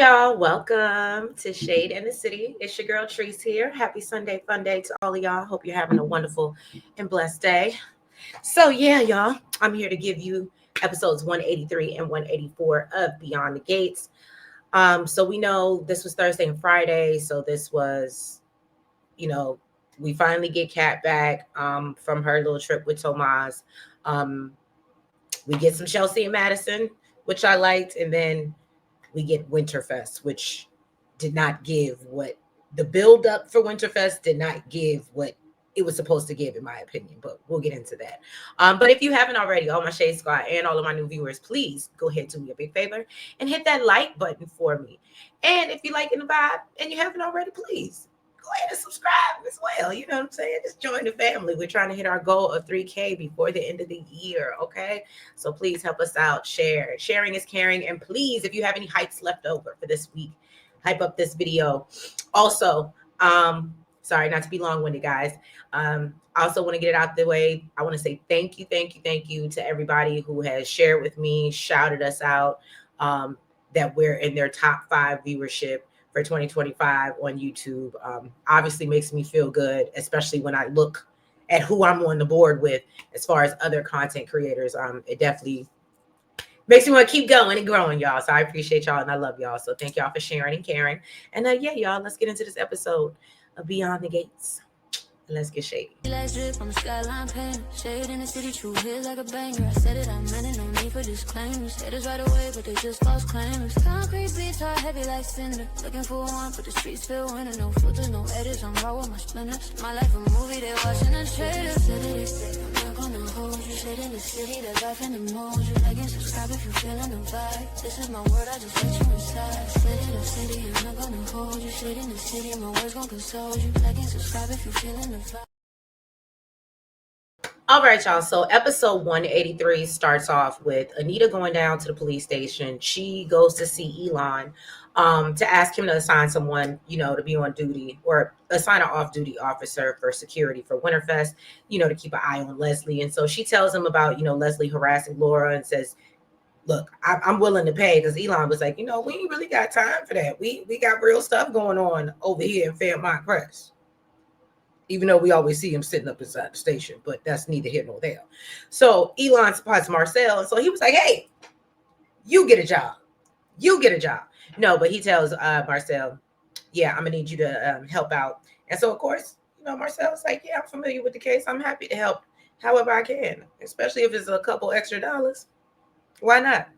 Y'all, welcome to Shade in the City. It's your girl Treese here. Happy Sunday fun day to all of y'all. Hope you're having a wonderful and blessed day. So yeah, y'all, I'm here to give you episodes 183 and 184 of Beyond the Gates. So we know this was Thursday and Friday, so this was, you know, we finally get Kat back from her little trip with Tomas. Um, we get some Chelsea and Madison, which I liked, and then we get Winterfest, which did not give what the build up for Winterfest did not give what it was supposed to give, in my opinion. But we'll get into that. But if you haven't already, all my Shade Squad and all of my new viewers, please go ahead, do me a big favor and hit that like button for me. And if you liking the vibe and you haven't already, please go ahead and subscribe as well. You know what I'm saying? Just join the family. We're trying to hit our goal of 3K before the end of the year. Okay. So please help us out. Share. Sharing is caring. And please, if you have any hypes left over for this week, hype up this video. Also, sorry not to be long-winded, guys. I also want to get it out the way. I want to say thank you to everybody who has shared with me, shouted us out, that we're in their top 5 viewership for 2025 on YouTube. Obviously makes me feel good, especially when I look at who I'm on the board with as far as other content creators. It definitely makes me want to keep going and growing, y'all. So I appreciate y'all and I love y'all. So thank y'all for sharing and caring. And yeah, y'all, let's get into this episode of Beyond the Gates. Let's get shady. Lights drip on the skyline paint. Shade in the city, true hits like a banger. I said it, I meant it, no need for disclaimers. Haters right away, but they just false claimers. Concrete beats are heavy like cinder. Looking for one, but the streets feel winter. No filters, no edits, I'm raw with my splinters. My life a movie, they watching the trailer. I'm not gonna hold you. Shade in the city, the life in the mood. You like and subscribe if you feeling the vibe. This is my word, I just let you inside. Shade in the city, I'm not gonna hold you. Shade in the city, my words gon' console you. Like and subscribe if you feeling the vibe. All right, y'all. So episode 183 starts off with Anita going down to the police station. She goes to see Elon to ask him to assign someone, to be on duty or assign an off-duty officer for security for Winterfest, to keep an eye on Leslie. And so she tells him about, Leslie harassing Laura and says, look, I'm willing to pay, because Elon was like, we ain't really got time for that. We got real stuff going on over here in Fairmont Crest. Even though we always see him sitting up inside the station, but that's neither here nor there. So Elon spots Marcel, and so he was like, hey, you get a job. You get a job. No, but he tells Marcel, yeah, I'm going to need you to help out. And so, of course, Marcel's like, yeah, I'm familiar with the case. I'm happy to help however I can, especially if it's a couple extra dollars. Why not?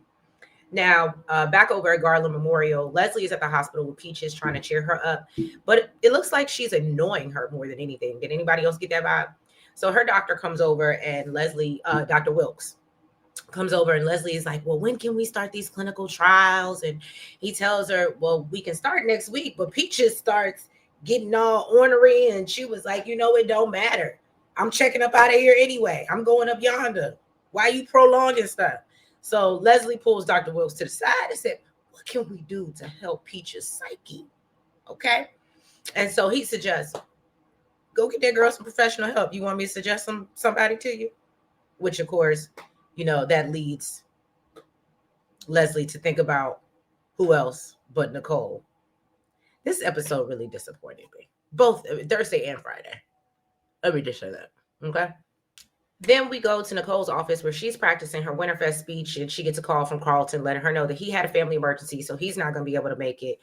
Now, back over at Garland Memorial, Leslie is at the hospital with Peaches trying to cheer her up, but it looks like she's annoying her more than anything. Did anybody else get that vibe? So her doctor comes over and Leslie, Dr. Wilkes, comes over and Leslie is like, well, when can we start these clinical trials? And he tells her, well, we can start next week, but Peaches starts getting all ornery and she was like, it don't matter. I'm checking up out of here anyway. I'm going up yonder. Why you prolonging stuff? So Leslie pulls Dr. Wilkes to the side and said, what can we do to help Peach's psyche? Okay. And so he suggests, go get that girl some professional help. You want me to suggest somebody to you? Which, of course, that leads Leslie to think about who else but Nicole. This episode really disappointed me. Both Thursday and Friday. Let me just say that. Okay. Then we go to Nicole's office where she's practicing her Winterfest speech, and she gets a call from Carlton letting her know that he had a family emergency, so he's not going to be able to make it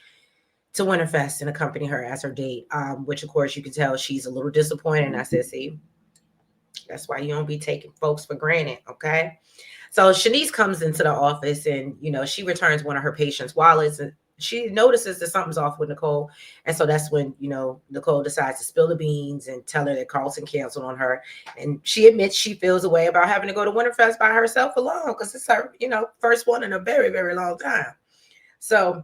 to Winterfest and accompany her as her date, which, of course, you can tell she's a little disappointed. And I said, see, that's why you don't be taking folks for granted, okay? So Shanice comes into the office and, she returns one of her patients' wallets, and she notices that something's off with Nicole. And so that's when, Nicole decides to spill the beans and tell her that Carlton canceled on her. And she admits she feels a way about having to go to Winterfest by herself alone, because it's her, first one in a very, very long time. So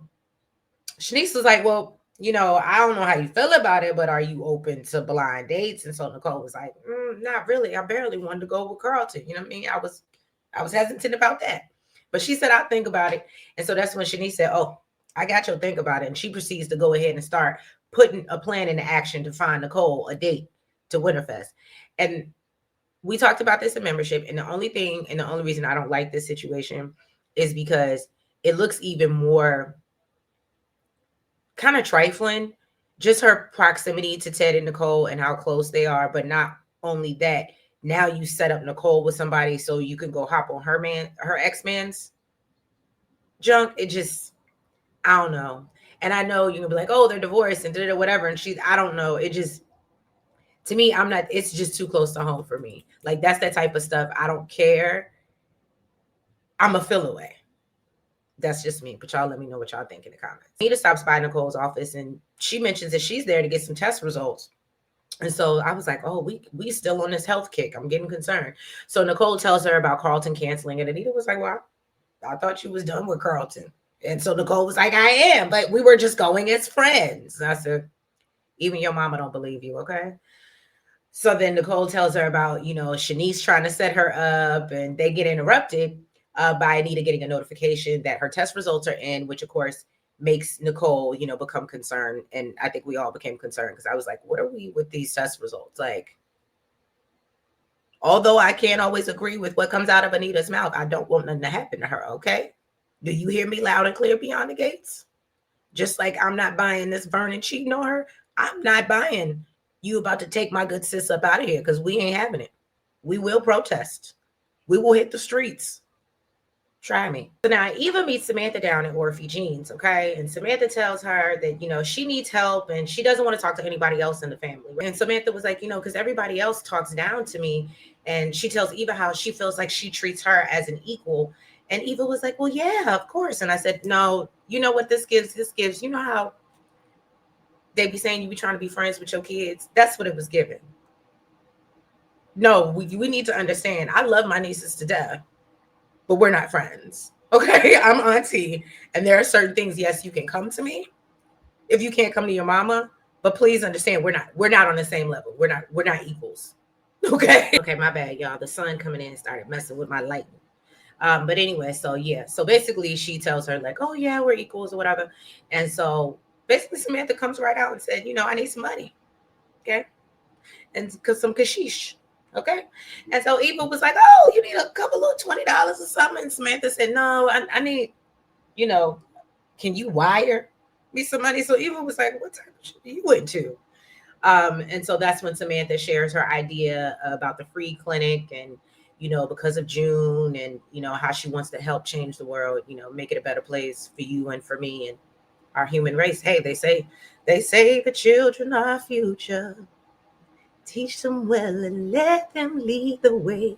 Shanice was like, well, I don't know how you feel about it, but are you open to blind dates? And so Nicole was like, not really. I barely wanted to go with Carlton. You know what I mean? I was hesitant about that. But she said, I'll think about it. And so that's when Shanice said, oh, I got you to think about it. And she proceeds to go ahead and start putting a plan into action to find Nicole a date to Winterfest. And we talked about this in membership. And the only reason I don't like this situation is because it looks even more kind of trifling. Just her proximity to Ted and Nicole and how close they are, but not only that, now you set up Nicole with somebody so you can go hop on her ex-man's junk. It just, I don't know. And I know you can be like, oh, they're divorced and whatever. And I don't know. It just, to me, I'm not, it's just too close to home for me. Like, that's that type of stuff. I don't care. I'm a feel away. That's just me. But y'all let me know what y'all think in the comments. Anita stops by Nicole's office and she mentions that she's there to get some test results. And so I was like, oh, we still on this health kick. I'm getting concerned. So Nicole tells her about Carlton canceling it. And Anita was like, well, I thought you was done with Carlton. And so Nicole was like, I am, but we were just going as friends. And I said, even your mama don't believe you, okay? So then Nicole tells her about, Shanice trying to set her up, and they get interrupted by Anita getting a notification that her test results are in, which of course makes Nicole, become concerned. And I think we all became concerned because I was like, what are we with these test results? Like, although I can't always agree with what comes out of Anita's mouth, I don't want nothing to happen to her, okay? Do you hear me loud and clear beyond the gates? Just like I'm not buying this Vernon cheating on her, I'm not buying you about to take my good sis up out of here because we ain't having it. We will protest. We will hit the streets. Try me. So now Eva meets Samantha down at Orphe Jeans, okay? And Samantha tells her that, she needs help and she doesn't want to talk to anybody else in the family. And Samantha was like, because everybody else talks down to me. And she tells Eva how she feels like she treats her as an equal. And Eva was like, well, yeah, of course. And I said, no, you know what this gives? This gives, how they be saying you be trying to be friends with your kids? That's what it was given. No, we need to understand. I love my nieces to death, but we're not friends. Okay, I'm auntie, and there are certain things. Yes, you can come to me if you can't come to your mama, but please understand we're not on the same level. We're not equals. Okay. Okay, my bad, y'all. The sun coming in started messing with my lighting. But anyway, so yeah, so basically she tells her like, oh yeah, we're equals or whatever, and so basically Samantha comes right out and said, I need some money, okay, and because some kashish. Okay. And so Eva was like, oh, you need a couple of $20 or something. And Samantha said, no, I need, can you wire me some money? So Eva was like, what type of shit are you into? And so that's when Samantha shares her idea about the free clinic and, because of June and, how she wants to help change the world, make it a better place for you and for me and our human race. Hey, they say the children are our future. Teach them well and let them lead the way.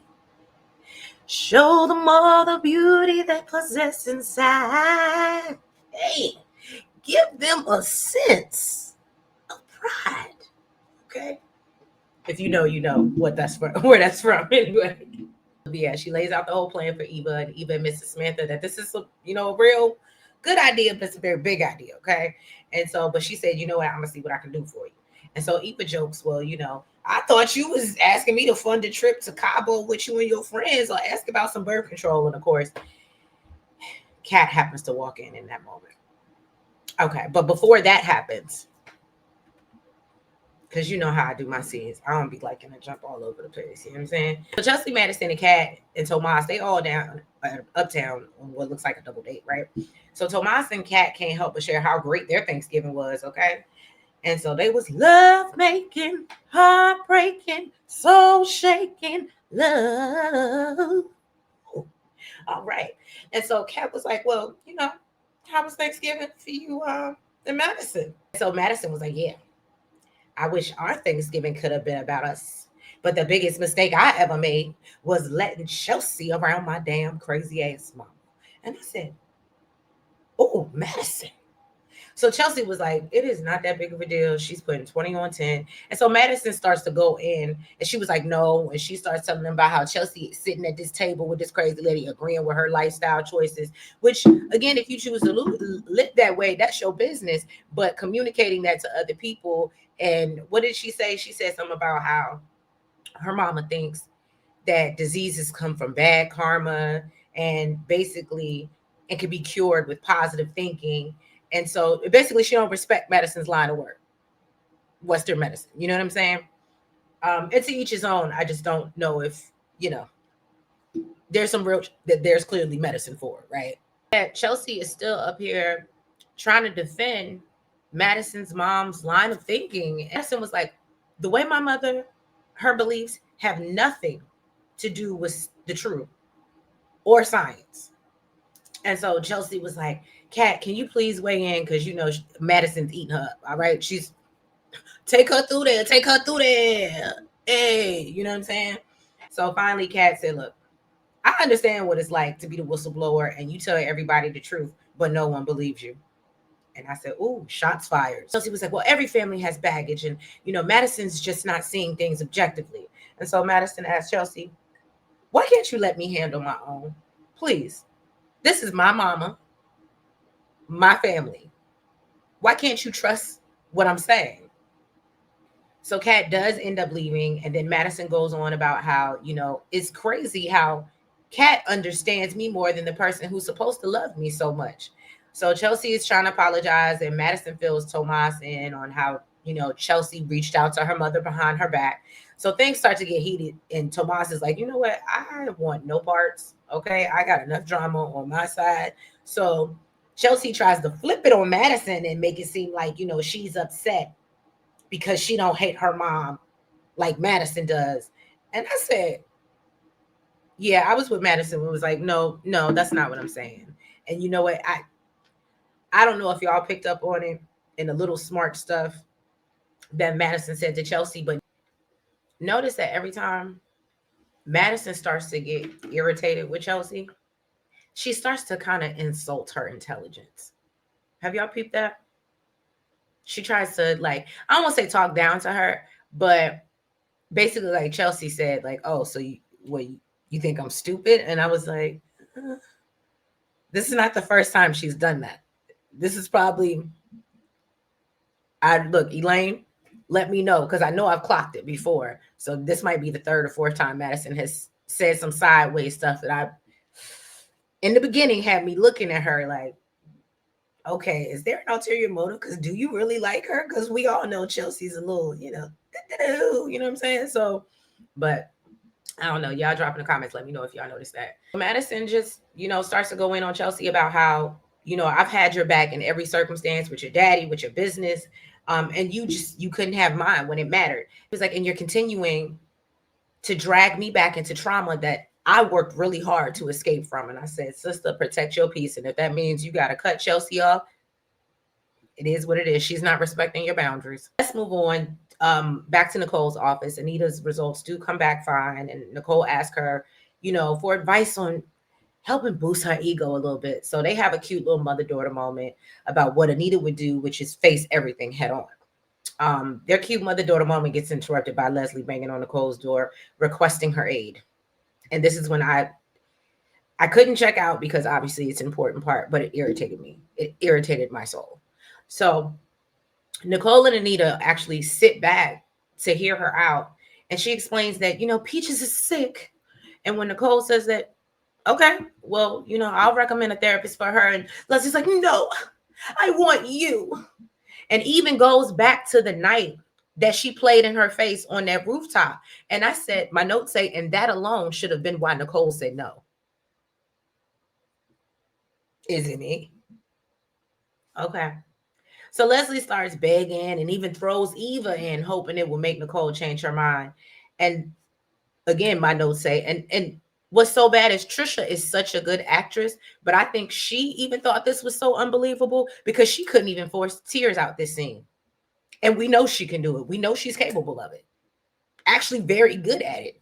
Show them all the beauty they possess inside. Hey, give them a sense of pride. Okay? If you know what that's from, where that's from. Anyway. Yeah, she lays out the whole plan for Eva, and Eva and Mrs. Samantha that this is a real good idea, but it's a very big idea. Okay. And so, but she said, you know what, I'm gonna see what I can do for you. And so Eva jokes, well, I thought you was asking me to fund a trip to Cabo with you and your friends or ask about some birth control. And of course, Kat happens to walk in that moment. Okay. But before that happens, because you know how I do my scenes, I don't be liking to jump all over the place. You know what I'm saying? So Chelsea Madison and Kat and Tomas, they all down uptown on what looks like a double date, right? So Tomas and Kat can't help but share how great their Thanksgiving was, okay? And so they was love making, heartbreaking, soul shaking, love. All right. And so Kat was like, well, how was Thanksgiving for you in Madison? So Madison was like, yeah, I wish our Thanksgiving could have been about us. But the biggest mistake I ever made was letting Chelsea around my damn crazy ass mom. And I said, oh, Madison. So Chelsea was like, it is not that big of a deal. She's putting 20 on 10. And so Madison starts to go in and she was like, no. And she starts telling them about how Chelsea is sitting at this table with this crazy lady agreeing with her lifestyle choices, which again, if you choose to live that way, that's your business. But communicating that to other people. And what did she say? She said something about how her mama thinks that diseases come from bad karma and basically it can be cured with positive thinking. And so basically she don't respect medicine's line of work, Western medicine. You know what I'm saying? It's to each his own. I just don't know if, there's some real that there's clearly medicine for, right? Chelsea is still up here trying to defend Madison's mom's line of thinking. Madison was like, the way my mother, her beliefs have nothing to do with the truth or science. And so Chelsea was like, Kat, can you please weigh in? Because, Madison's eating her up. All right. She's take her through there. Take her through there. Hey, you know what I'm saying? So finally, Kat said, look, I understand what it's like to be the whistleblower and you tell everybody the truth, but no one believes you. And I said, ooh, shots fired. Chelsea was like, well, every family has baggage. And, Madison's just not seeing things objectively. And so Madison asked Chelsea, why can't you let me handle my own? Please. This is my mama, my family. Why can't you trust what I'm saying? So Kat does end up leaving, and then Madison goes on about how, it's crazy how Kat understands me more than the person who's supposed to love me so much. So Chelsea is trying to apologize, and Madison fills Tomas in on how, Chelsea reached out to her mother behind her back. So things start to get heated, and Tomas is like, you know what? I want no parts. Okay. I got enough drama on my side. So Chelsea tries to flip it on Madison and make it seem like, she's upset because she don't hate her mom like Madison does. And I said, yeah, I was with Madison. It was like, no, no, that's not what I'm saying. And you know what? I don't know if y'all picked up on it in the little smart stuff that Madison said to Chelsea, but notice that every time Madison starts to get irritated with Chelsea, she starts to kind of insult her intelligence. Have y'all peeped that? She tries to, like, I don't want to say talk down to her, but basically, like Chelsea said, like, oh, so you think I'm stupid? And I was like, this is not the first time she's done that. This is probably, I look, Elaine, let me know, because I know I've clocked it before. So this might be the third or fourth time Madison has said some sideways stuff that I, in the beginning, had me looking at her like, okay, is there an ulterior motive? Because do you really like her? Because we all know Chelsea's a little, you know what I'm saying? So, but I don't know. Y'all drop in the comments. Let me know if y'all noticed that. Madison just, starts to go in on Chelsea about how, I've had your back in every circumstance with your daddy, with your business. And you couldn't have mine when it mattered. It was like, and you're continuing to drag me back into trauma that I worked really hard to escape from. And I said, sister, protect your peace. And if that means you got to cut Chelsea off, it is what it is. She's not respecting your boundaries. Let's move on. Back to Nicole's office. Anita's results do come back fine. And Nicole asks her, for advice on helping boost her ego a little bit. So they have a cute little mother-daughter moment about what Anita would do, which is face everything head on. Their cute mother-daughter moment gets interrupted by Leslie banging on Nicole's door, requesting her aid. And this is when I couldn't check out because obviously it's an important part, but it irritated me. It irritated my soul. So Nicole and Anita actually sit back to hear her out. And she explains that, Peaches is sick. And when Nicole says that, okay, well, I'll recommend a therapist for her. And Leslie's like, no, I want you. And even goes back to the night that she played in her face on that rooftop. And I said, my notes say, and that alone should have been why Nicole said no. Isn't it? Okay. So Leslie starts begging and even throws Eva in, hoping it will make Nicole change her mind. And again, my notes say, and what's so bad is Trisha is such a good actress, but I think she even thought this was so unbelievable because she couldn't even force tears out this scene. And we know she can do it. We know she's capable of it. Actually, very good at it.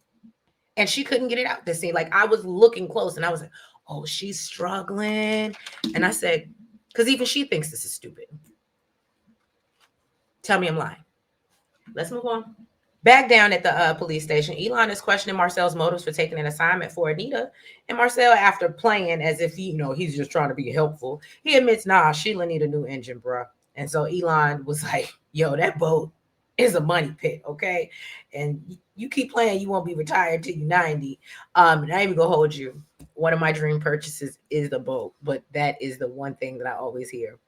And she couldn't get it out this scene. Like, I was looking close and I was like, oh, she's struggling. And I said, because even she thinks this is stupid. Tell me I'm lying. Let's move on. Back down at the police station, Elon is questioning Marcel's motives for taking an assignment for Anita. And Marcel, after playing as if he's just trying to be helpful, he admits, nah, Sheila need a new engine, bro. And so Elon was like, yo, that boat is a money pit, okay? And you keep playing, you won't be retired till you're 90. And I ain't even gonna hold you. One of my dream purchases is the boat, but that is the one thing that I always hear,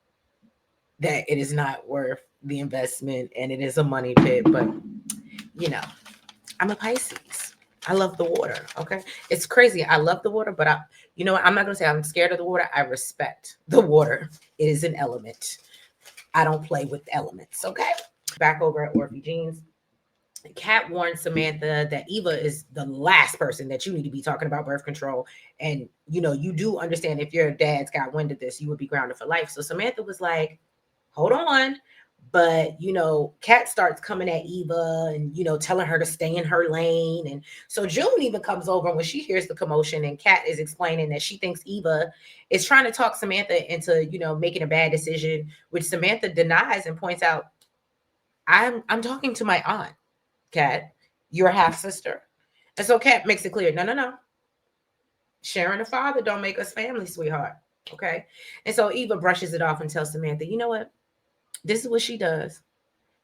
that it is not worth the investment and it is a money pit. But I'm a Pisces. I love the water. Okay. It's crazy. I love the water, but I'm not going to say I'm scared of the water. I respect the water. It is an element. I don't play with elements. Okay. Back over at Orphe Jeans. Kat warned Samantha that Eva is the last person that you need to be talking about birth control. And, you do understand if your dad's got wind of this, you would be grounded for life. So Samantha was like, hold on. But, Kat starts coming at Eva and, telling her to stay in her lane. And so June even comes over when she hears the commotion, and Kat is explaining that she thinks Eva is trying to talk Samantha into, making a bad decision, which Samantha denies and points out, I'm talking to my aunt. Kat, your half sister. And so Kat makes it clear, no, no, no. Sharing a father don't make us family, sweetheart. Okay. And so Eva brushes it off and tells Samantha, you know what? This is what she does.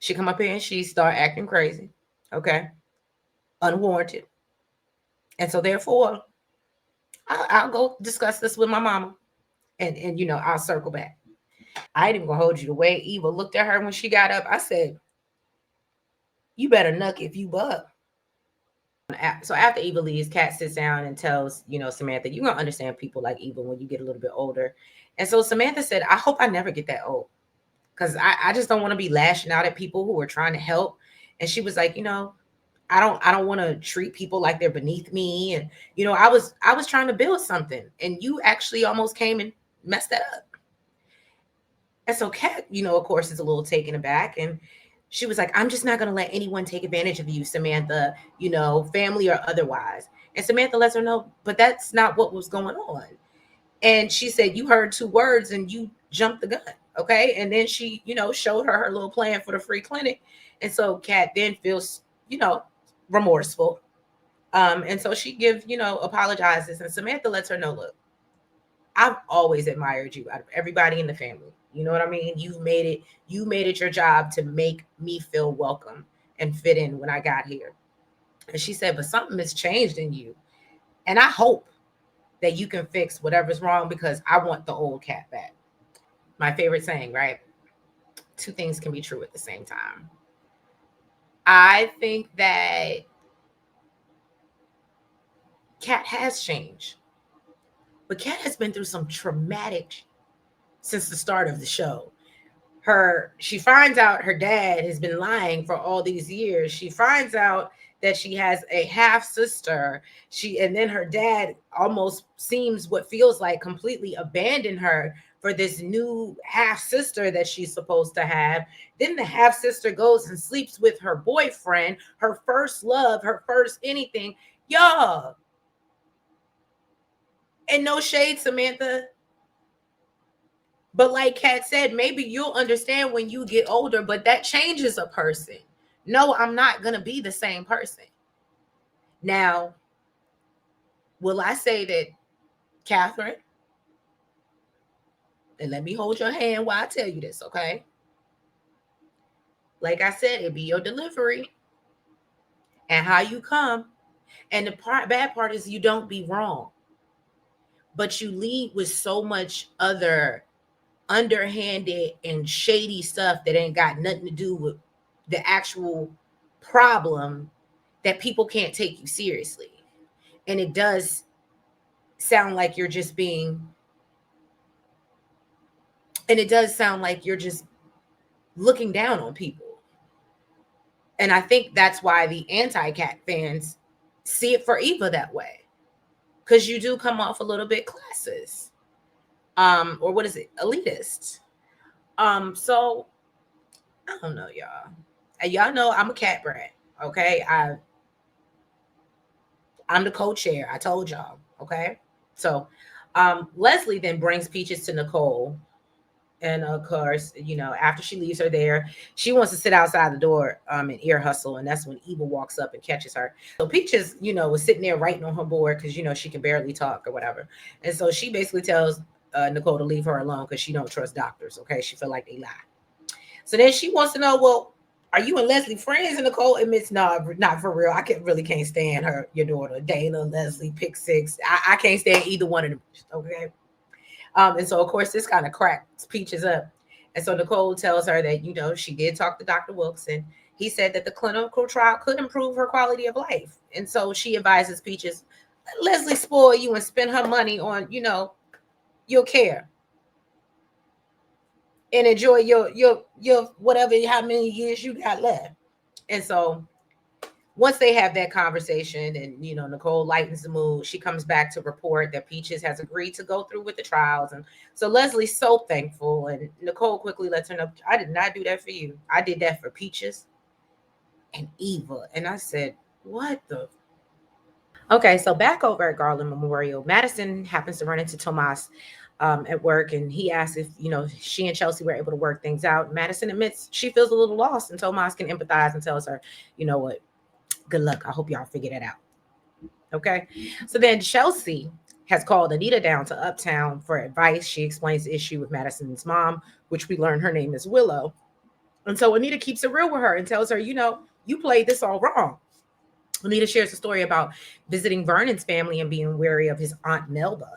She come up here and she start acting crazy. Okay. Unwarranted. And so therefore, I'll go discuss this with my mama. And I'll circle back. I ain't even gonna hold you. The way Eva looked at her when she got up, I said, you better nuck if you buck. So after Eva leaves, Kat sits down and tells, Samantha, you're gonna understand people like Eva when you get a little bit older. And so Samantha said, I hope I never get that old. Because I just don't want to be lashing out at people who are trying to help. And she was like, I don't want to treat people like they're beneath me. And, I was trying to build something. And you actually almost came and messed that up. And so Kat, of course, is a little taken aback. And she was like, I'm just not going to let anyone take advantage of you, Samantha, family or otherwise. And Samantha lets her know, but that's not what was going on. And she said, you heard two words and you jumped the gun. Okay. And then she, showed her little plan for the free clinic. And so Kat then feels, remorseful. And so she gives, apologizes. And Samantha lets her know, look, I've always admired you out of everybody in the family. You know what I mean? You made it your job to make me feel welcome and fit in when I got here. And she said, but something has changed in you. And I hope that you can fix whatever's wrong because I want the old Kat back. My favorite saying, right? Two things can be true at the same time. I think that Kat has changed, but Kat has been through some traumatic since the start of the show. She finds out her dad has been lying for all these years. She finds out that she has a half sister. And then her dad almost seems what feels like completely abandoned her for this new half sister that she's supposed to have. Then the half sister goes and sleeps with her boyfriend, her first love, her first anything. Y'all. And no shade, Samantha. But like Kat said, maybe you'll understand when you get older, but that changes a person. No, I'm not going to be the same person. Now, will I say that, Catherine, and let me hold your hand while I tell you this, okay? Like I said, it be your delivery and how you come. And the bad part is you don't be wrong, but you lead with so much other underhanded and shady stuff that ain't got nothing to do with the actual problem that people can't take you seriously. And it does sound like you're just being, and it does sound like you're just looking down on people. And I think that's why the anti-Kat fans see it for Eva that way. Because you do come off a little bit classist. Or what is it? Elitist. So I don't know, y'all. And y'all know I'm a Kat brat. Okay. I'm the co-chair. I told y'all. Okay. So Leslie then brings Peaches to Nicole. And of course, after she leaves her there, she wants to sit outside the door and ear hustle. And that's when Eva walks up and catches her. So Peaches, was sitting there writing on her board because, she can barely talk or whatever. And so she basically tells Nicole to leave her alone because she don't trust doctors. Okay. She feel like they lie. So then she wants to know, well, are you and Leslie friends? And Nicole admits, no, not for real. I really can't stand your daughter, Dana, Leslie, Pick Six. I can't stand either one of them. Okay. And so, of course, this kind of cracks Peaches up. And so Nicole tells her that, she did talk to Dr. Wilson. He said that the clinical trial could improve her quality of life. And so she advises Peaches, let Leslie spoil you and spend her money on, your care. and enjoy your whatever how many years you got left. And so once they have that conversation and Nicole lightens the mood, she comes back to report that Peaches has agreed to go through with the trials. And so Leslie's so thankful, and Nicole quickly lets her know, I did not do that for you. I did that for Peaches and Eva. And I said, what the? Okay, so back over at Garland Memorial, Madison happens to run into Tomas at work, and he asks if she and Chelsea were able to work things out. Madison admits she feels a little lost, and Tomas can empathize and tells her, you know what, good luck. I hope y'all figure that out. Okay. So then Chelsea has called Anita down to Uptown for advice. She explains the issue with Madison's mom, which we learn her name is Willow. And so Anita keeps it real with her and tells her, you played this all wrong. Anita shares a story about visiting Vernon's family and being wary of his aunt Melba.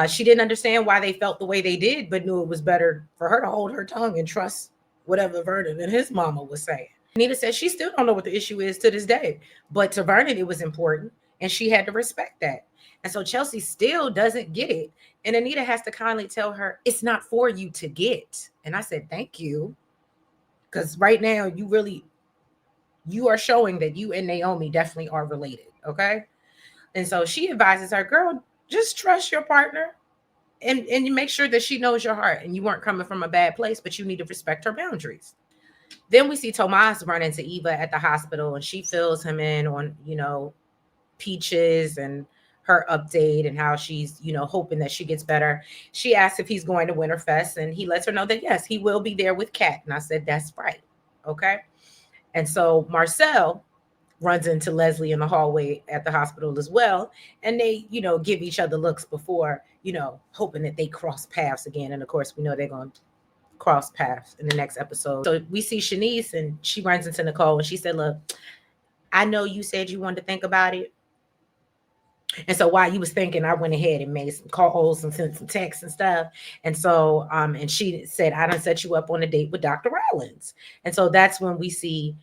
She didn't understand why they felt the way they did, but knew it was better for her to hold her tongue and trust whatever Vernon and his mama was saying. Anita says she still don't know what the issue is to this day, but to Vernon it was important, and she had to respect that. And so Chelsea still doesn't get it, and Anita has to kindly tell her it's not for you to get. And I said thank you, because right now you are showing that you and Naomi definitely are related. Okay. And so she advises her, girl, just trust your partner, and you make sure that she knows your heart and you weren't coming from a bad place, but you need to respect her boundaries. Then we see Tomas run into Eva at the hospital, and she fills him in on, Peaches and her update and how she's, hoping that she gets better. She asks if he's going to Winterfest, and he lets her know that yes, he will be there with Kat. And I said, that's right. Okay. And so Marcel runs into Leslie in the hallway at the hospital as well. And they, give each other looks before, hoping that they cross paths again. And of course, we know they're going to cross paths in the next episode. So we see Shanice, and she runs into Nicole, and she said, look, I know you said you wanted to think about it. And so while you was thinking, I went ahead and made some calls and sent some texts and stuff. And so, and she said, I done set you up on a date with Dr. Rollins. And so that's when we see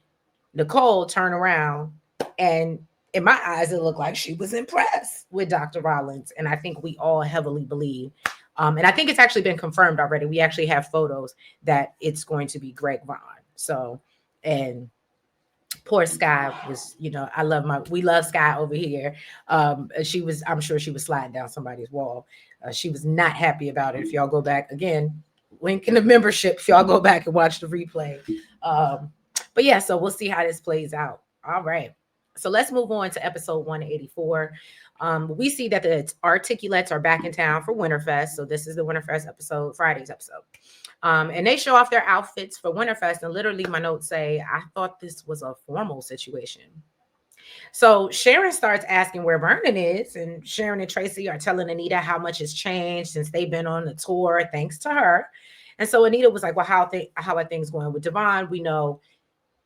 Nicole turn around, and in my eyes, it looked like she was impressed with Dr. Rollins. And I think we all heavily believe, and I think it's actually been confirmed already. We actually have photos that it's going to be Greg Vaughn. So, and poor Sky was, we love Sky over here. I'm sure she was sliding down somebody's wall. She was not happy about it. If y'all go back again, link in the membership, if y'all go back and watch the replay. But yeah, so we'll see how this plays out. All right. So let's move on to episode 184. We see that the Articulates are back in town for Winterfest. So this is the Winterfest episode, Friday's episode. And they show off their outfits for Winterfest. And literally my notes say, I thought this was a formal situation. So Sharon starts asking where Vernon is, and Sharon and Tracy are telling Anita how much has changed since they've been on the tour, thanks to her. And so Anita was like, well, how are things going with Devon? We know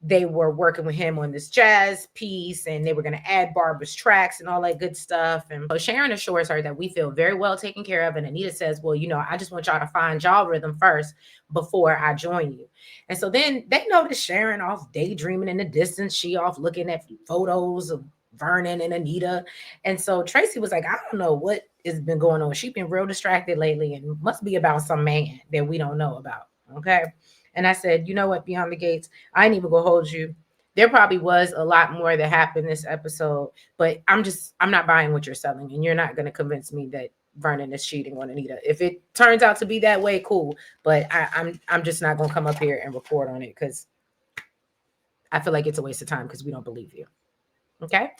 they were working with him on this jazz piece, and they were going to add Barbara's tracks and all that good stuff. And so Sharon assures her that we feel very well taken care of. And Anita says, well, I just want y'all to find y'all rhythm first before I join you. And so then they notice Sharon off daydreaming in the distance. She off looking at photos of Vernon and Anita. And so Tracy was like, I don't know what has been going on. She's been real distracted lately, and must be about some man that we don't know about. Okay. And I said, you know what, Beyond the Gates, I ain't even gonna hold you. There probably was a lot more that happened this episode, but I'm not buying what you're selling, and you're not gonna convince me that Vernon is cheating on Anita. If it turns out to be that way, cool. But I'm just not gonna come up here and report on it, because I feel like it's a waste of time, because we don't believe you. Okay.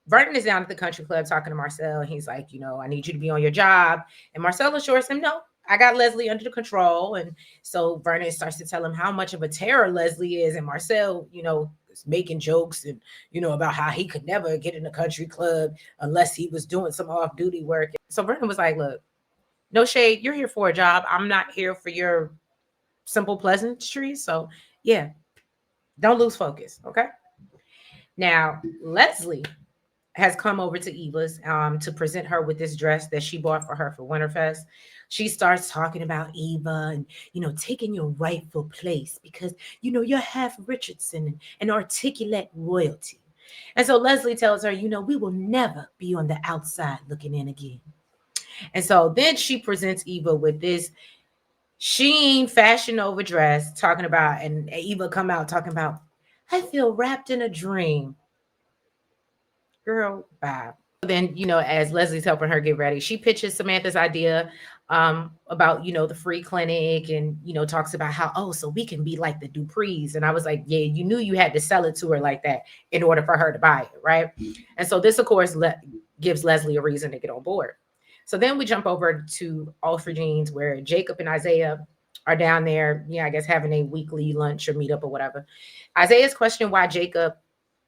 Vernon is down at the country club talking to Marcel, and he's like, I need you to be on your job. And Marcel assures him, no, I got Leslie under control. And so Vernon starts to tell him how much of a terror Leslie is. And Marcel, is making jokes and, about how he could never get in a country club unless he was doing some off-duty work. So Vernon was like, look, no shade, you're here for a job. I'm not here for your simple pleasantries. So yeah, don't lose focus. Okay. Now, Leslie has come over to Eva's to present her with this dress that she bought for her for Winterfest. She starts talking about Eva and, taking your rightful place because, you're half Richardson and articulate royalty. And so Leslie tells her, we will never be on the outside looking in again. And so then she presents Eva with this Sheen fashion over dress talking about, and Eva come out talking about, I feel wrapped in a dream. Girl, bye. Then, as Leslie's helping her get ready, she pitches Samantha's idea about, the free clinic, and, talks about how, oh, so we can be like the Duprees. And I was like, yeah, you knew you had to sell it to her like that in order for her to buy it, right? And so this, of course, gives Leslie a reason to get on board. So then we jump over to Alfred Jeans, where Jacob and Isaiah are down there, I guess having a weekly lunch or meetup or whatever. Isaiah's questioning why Jacob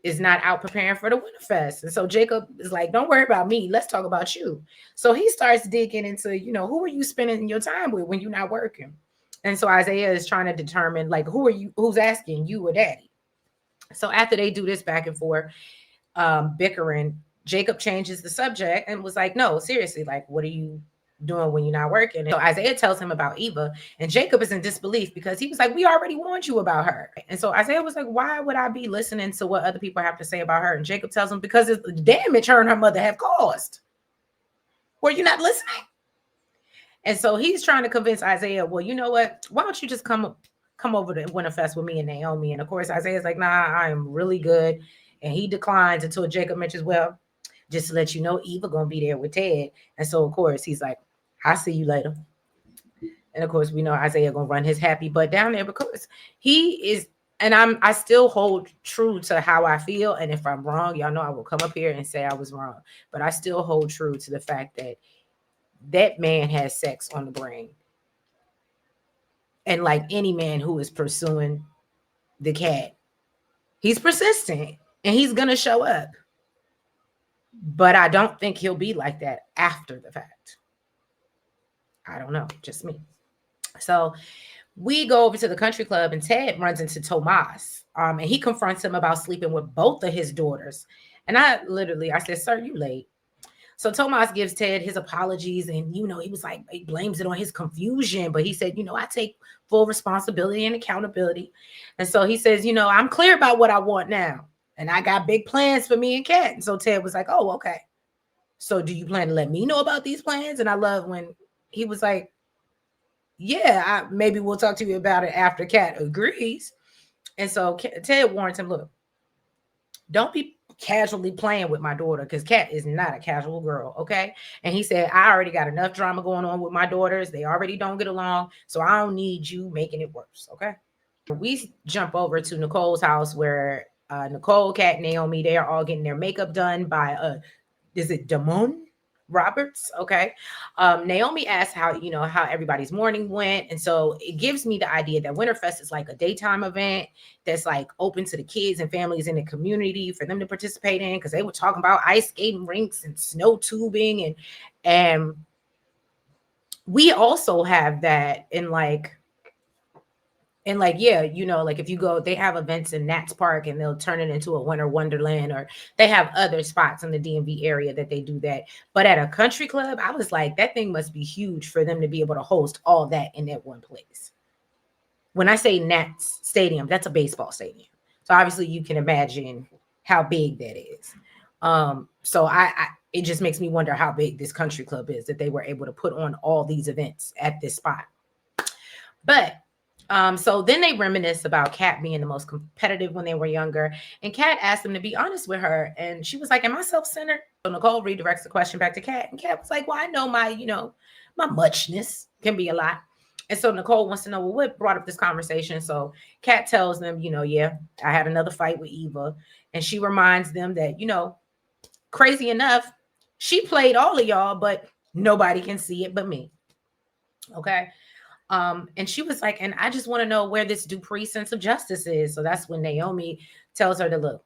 is not out preparing for the Winterfest. And so Jacob is like, don't worry about me. Let's talk about you. So he starts digging into, who are you spending your time with when you're not working? And so Isaiah is trying to determine, like, who's asking, you or daddy? So after they do this back and forth, bickering, Jacob changes the subject and was like, no, seriously, like, what are you doing when you're not working? And so Isaiah tells him about Eva, and Jacob is in disbelief because he was like, we already warned you about her. And so Isaiah was like, why would I be listening to what other people have to say about her? And Jacob tells him, because it's the damage her and her mother have caused. Were you not listening? And so he's trying to convince Isaiah, well, you know what? Why don't you just come over to Winterfest with me and Naomi? And of course, Isaiah's like, nah, I am really good. And he declines until Jacob mentions, well, just to let you know, Eva gonna be there with Ted. And so of course he's like, I'll see you later. And of course we know Isaiah gonna run his happy butt down there because he is, and I still hold true to how I feel. And if I'm wrong, y'all know I will come up here and say I was wrong. But I still hold true to the fact that that man has sex on the brain. And like any man who is pursuing the cat, he's persistent and he's gonna show up. But I don't think he'll be like that after the fact. I don't know, just me. So we go over to the country club, and Ted runs into Tomas, and he confronts him about sleeping with both of his daughters. And I said, sir, you late. So Tomas gives Ted his apologies, and he was like, he blames it on his confusion, but he said, I take full responsibility and accountability. And so he says, I'm clear about what I want now, and I got big plans for me and Kat. And so Ted was like, oh, okay. So do you plan to let me know about these plans? And I love when he was like, yeah, maybe we'll talk to you about it after Kat agrees. And so Ted warns him, look, don't be casually playing with my daughter, because Kat is not a casual girl, okay? And he said, I already got enough drama going on with my daughters. They already don't get along, so I don't need you making it worse, okay? We jump over to Nicole's house, where Nicole, Kat, Naomi, they are all getting their makeup done by is it Damon Roberts? Okay. Naomi asked how everybody's morning went. And so it gives me the idea that Winterfest is like a daytime event that's like open to the kids and families in the community for them to participate in, because they were talking about ice skating rinks and snow tubing, and we also have that in like, yeah, like if you go, they have events in Nats Park and they'll turn it into a winter wonderland, or they have other spots in the DMV area that they do that. But at a country club, I was like, that thing must be huge for them to be able to host all that in that one place. When I say Nats Stadium, that's a baseball stadium. So obviously you can imagine how big that is. So it just makes me wonder how big this country club is, that they were able to put on all these events at this spot. But so then they reminisce about Kat being the most competitive when they were younger. And Kat asked them to be honest with her. And she was like, am I self-centered? So Nicole redirects the question back to Kat. And Kat was like, well, I know my muchness can be a lot. And so Nicole wants to know, well, what brought up this conversation? So Kat tells them, yeah, I had another fight with Eva. And she reminds them that, crazy enough, she played all of y'all, but nobody can see it but me. Okay. And she was like, and I just want to know where this Dupree sense of justice is. So that's when Naomi tells her to look.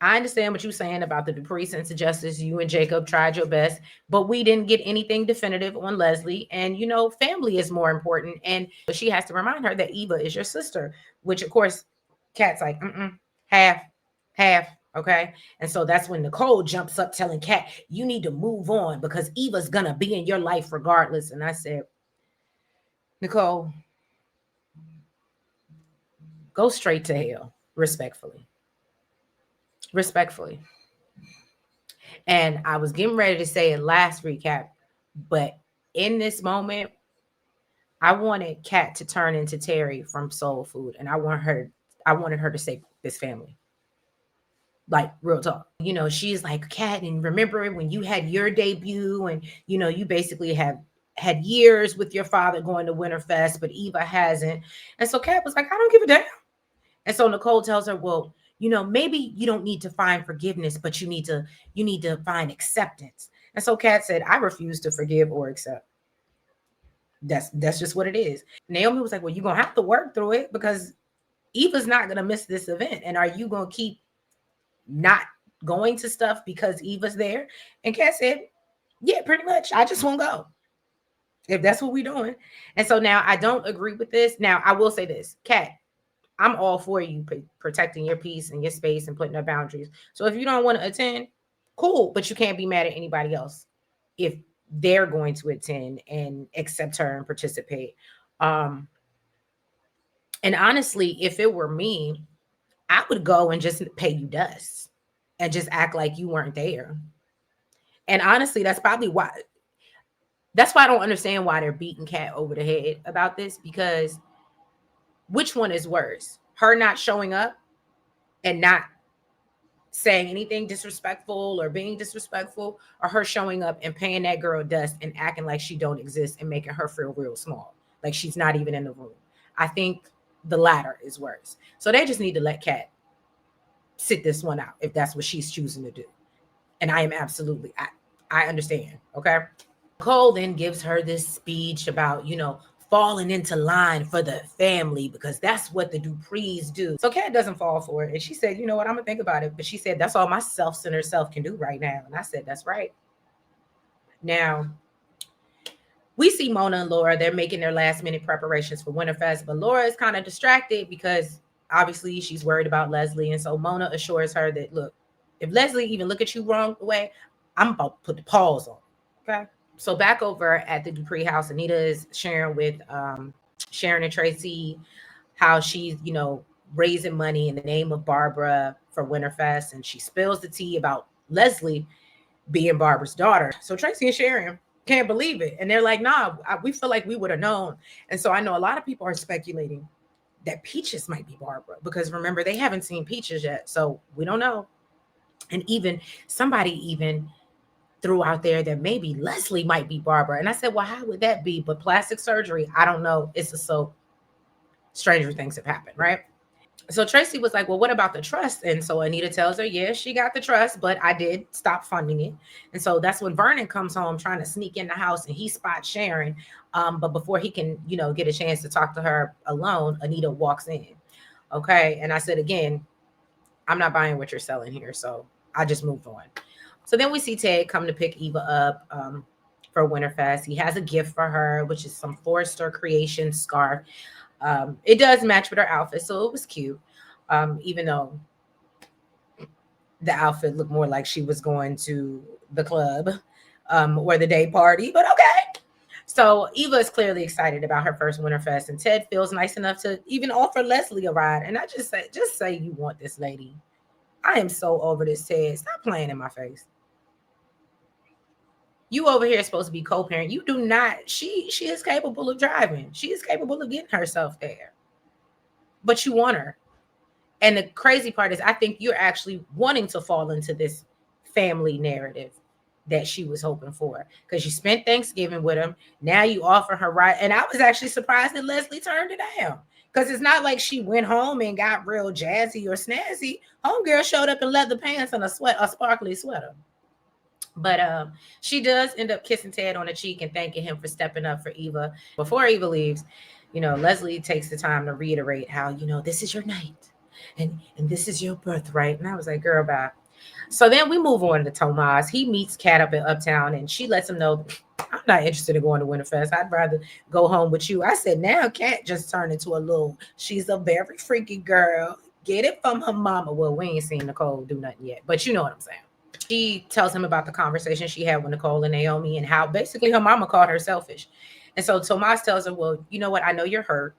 I understand what you're saying about the Dupree sense of justice. You and Jacob tried your best, but we didn't get anything definitive on Leslie. And, family is more important. And she has to remind her that Eva is your sister, which, of course, Kat's like, half. Okay. And so that's when Nicole jumps up telling Kat, you need to move on because Eva's going to be in your life regardless. And I said, Nicole, go straight to hell, respectfully. Respectfully. And I was getting ready to say it last recap, but in this moment, I wanted Kat to turn into Terry from Soul Food, and I wanted her to save this family. Like real talk. She's like, Kat, and remember when you had your debut, and you basically have had years with your father going to Winterfest, but Eva hasn't. And so Kat was like, I don't give a damn. And so Nicole tells her, well, maybe you don't need to find forgiveness, but you need to find acceptance. And so Kat said, I refuse to forgive or accept. That's just what it is. Naomi was like, well, you're gonna have to work through it because Eva's not gonna miss this event. And are you gonna keep not going to stuff because Eva's there? And Kat said, yeah, pretty much. I just won't go if that's what we're doing. And so now I don't agree with this. Now I will say this, Kat, I'm all for you protecting your peace and your space and putting up boundaries. So if you don't want to attend, cool, but you can't be mad at anybody else if they're going to attend and accept her and participate. Um, and honestly, if it were me, I would go and just pay you dust and just act like you weren't there. And honestly, that's why I don't understand why they're beating Kat over the head about this, because which one is worse? Her not showing up and not saying anything disrespectful or being disrespectful, or her showing up and paying that girl dust and acting like she don't exist and making her feel real small, like she's not even in the room. I think the latter is worse. So they just need to let Kat sit this one out if that's what she's choosing to do. And I am absolutely, I understand. Okay. Cole then gives her this speech about, falling into line for the family because that's what the Duprees do. So Kat doesn't fall for it. And she said, you know what, I'm going to think about it. But she said, that's all my self-centered self can do right now. And I said, that's right. Now, we see Mona and Laura, they're making their last minute preparations for Winterfest, but Laura is kind of distracted because obviously she's worried about Leslie. And so Mona assures her that, look, if Leslie even look at you wrong way, I'm about to put the paws on. Okay. So back over at the Dupree house, Anita is sharing with Sharon and Tracy how she's, raising money in the name of Barbara for Winterfest. And she spills the tea about Leslie being Barbara's daughter. So Tracy and Sharon can't believe it. And they're like, nah, we feel like we would have known. And so I know a lot of people are speculating that Peaches might be Barbara because remember, they haven't seen Peaches yet. So we don't know. And even somebody even threw out there that maybe Leslie might be Barbara. And I said, well, how would that be? But plastic surgery, I don't know. It's just so stranger things have happened, right? So Tracy was like, well, what about the trust? And so Anita tells her, yeah, she got the trust, but I did stop funding it. And so that's when Vernon comes home trying to sneak in the house and he spots Sharon. But before he can, get a chance to talk to her alone, Anita walks in. Okay. And I said, again, I'm not buying what you're selling here. So I just moved on. So then we see Ted come to pick Eva up for Winterfest. He has a gift for her, which is some Forrester Creation scarf. It does match with her outfit, so it was cute. Even though the outfit looked more like she was going to the club or the day party, but okay. So Eva is clearly excited about her first Winterfest, and Ted feels nice enough to even offer Leslie a ride. And I just say you want this lady. I am so over this, Ted. Stop playing in my face. You over here supposed to be co-parent. You do not. She is capable of driving. She is capable of getting herself there. But you want her. And the crazy part is I think you're actually wanting to fall into this family narrative that she was hoping for. Because you spent Thanksgiving with him. Now you offer her right. And I was actually surprised that Leslie turned it down. Because it's not like she went home and got real jazzy or snazzy. Homegirl showed up in leather pants and a sparkly sweater. But she does end up kissing Ted on the cheek and thanking him for stepping up for Eva. Before Eva leaves, Leslie takes the time to reiterate how, this is your night and this is your birthright. And I was like, girl, bye. So then we move on to Tomas. He meets Kat up in Uptown and she lets him know, I'm not interested in going to Winterfest. I'd rather go home with you. I said, now Kat just turned into a little, she's a very freaky girl. Get it from her mama. Well, we ain't seen Nicole do nothing yet, but you know what I'm saying. She tells him about the conversation she had with Nicole and Naomi and how basically her mama called her selfish. And so Tomas tells her, well, you know what? I know you're hurt,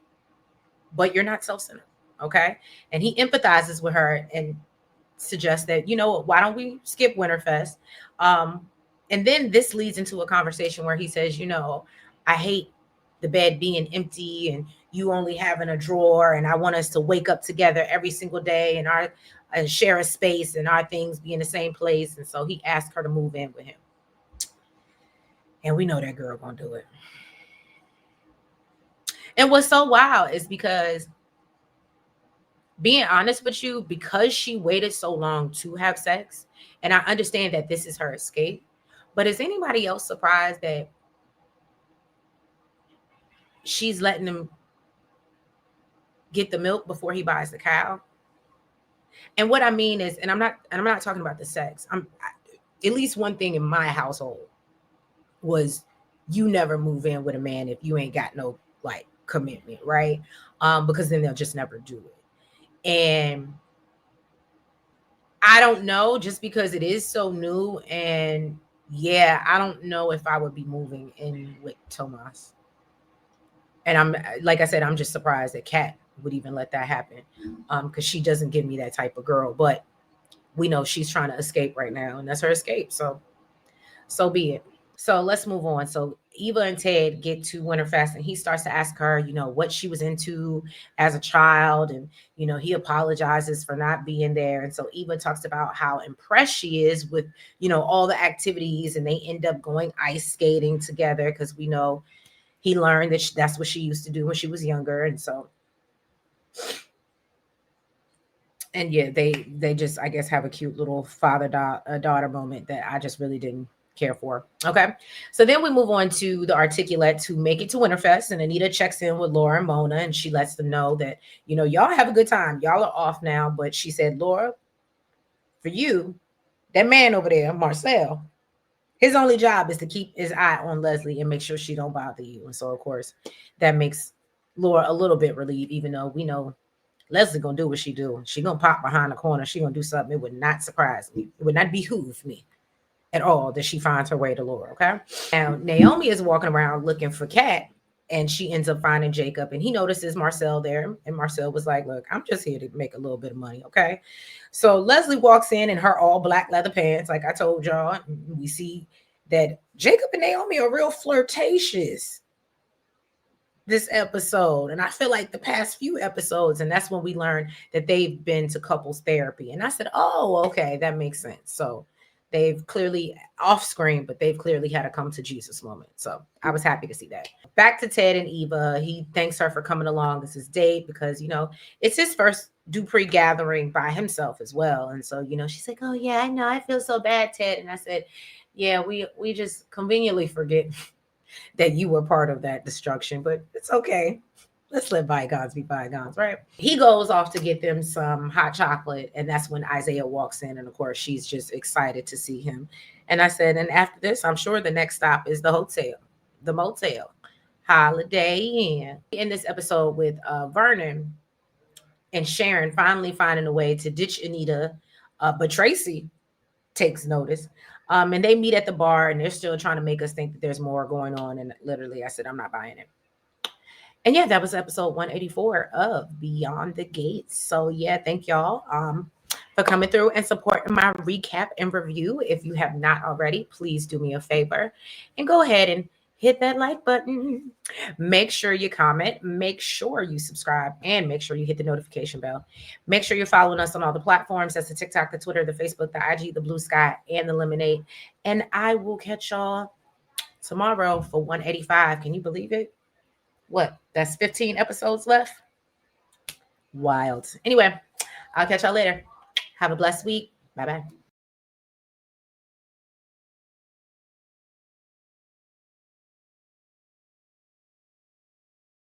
but you're not self-centered. Okay. And he empathizes with her and suggests that, why don't we skip Winterfest? And then this leads into a conversation where he says, I hate the bed being empty and you only having a drawer, and I want us to wake up together every single day and our and share a space and our things be in the same place. And so he asked her to move in with him. And we know that girl gonna do it. And what's so wild is because, being honest with you, because she waited so long to have sex, and I understand that this is her escape, but is anybody else surprised that she's letting him get the milk before he buys the cow? And what I mean is, and I'm not talking about the sex. At least one thing in my household was, you never move in with a man if you ain't got no like commitment, right? Because then they'll just never do it. And I don't know, just because it is so new, and yeah, I don't know if I would be moving in with Tomas. And I'm, like I said, I'm just surprised that Kat would even let that happen, because she doesn't give me that type of girl. But we know she's trying to escape right now, and that's her escape. So be it. So let's move on. So Eva and Ted get to Winterfest, and he starts to ask her, what she was into as a child. And, he apologizes for not being there. And so Eva talks about how impressed she is with, all the activities, and they end up going ice skating together because we know he learned that that's what she used to do when she was younger. And so, and yeah, they just, I guess, have a cute little father daughter moment that I just really didn't care for. Okay, so then we move on to the Articulates, who make it to Winterfest, and Anita checks in with Laura and Mona, and she lets them know that, y'all have a good time, y'all are off now. But she said, Laura, for you, that man over there, Marcel, his only job is to keep his eye on Leslie and make sure she don't bother you. And so, of course, that makes Laura a little bit relieved, even though we know Leslie gonna do what she do. She gonna pop behind the corner. She gonna do something. It would not surprise me. It would not behoove me at all that she finds her way to Laura. Okay. Now Naomi is walking around looking for Kat, and she ends up finding Jacob, and he notices Marcel there. And Marcel was like, "Look, I'm just here to make a little bit of money." Okay. So Leslie walks in her all black leather pants, like I told y'all. We see that Jacob and Naomi are real flirtatious this episode, and I feel like the past few episodes, and that's when we learned that they've been to couples therapy. And I said, oh, okay, that makes sense. So they've clearly, off screen, but they've clearly had a come to Jesus moment. So I was happy to see that. Back to Ted and Eva. He thanks her for coming along as his date because, it's his first Dupree gathering by himself as well. And so, she's like, oh yeah, I know, I feel so bad, Ted. And I said, yeah, we just conveniently forget that you were part of that destruction, but it's okay. Let's let bygones be bygones, right? He goes off to get them some hot chocolate, and that's when Isaiah walks in, and of course, she's just excited to see him. And I said, and after this, I'm sure the next stop is the hotel, the motel, Holiday Inn. In this episode with Vernon and Sharon finally finding a way to ditch Anita, but Tracy takes notice. And they meet at the bar, and they're still trying to make us think that there's more going on. And literally, I said, I'm not buying it. And yeah, that was episode 184 of Beyond the Gates. So yeah, thank y'all for coming through and supporting my recap and review. If you have not already, please do me a favor and go ahead and hit that like button. Make sure you comment, make sure you subscribe, and make sure you hit the notification bell. Make sure you're following us on all the platforms. That's the TikTok, the Twitter, the Facebook, the IG, the Blue Sky, and the Lemonade. And I will catch y'all tomorrow for 185. Can you believe it? What? That's 15 episodes left? Wild. Anyway, I'll catch y'all later. Have a blessed week. Bye bye.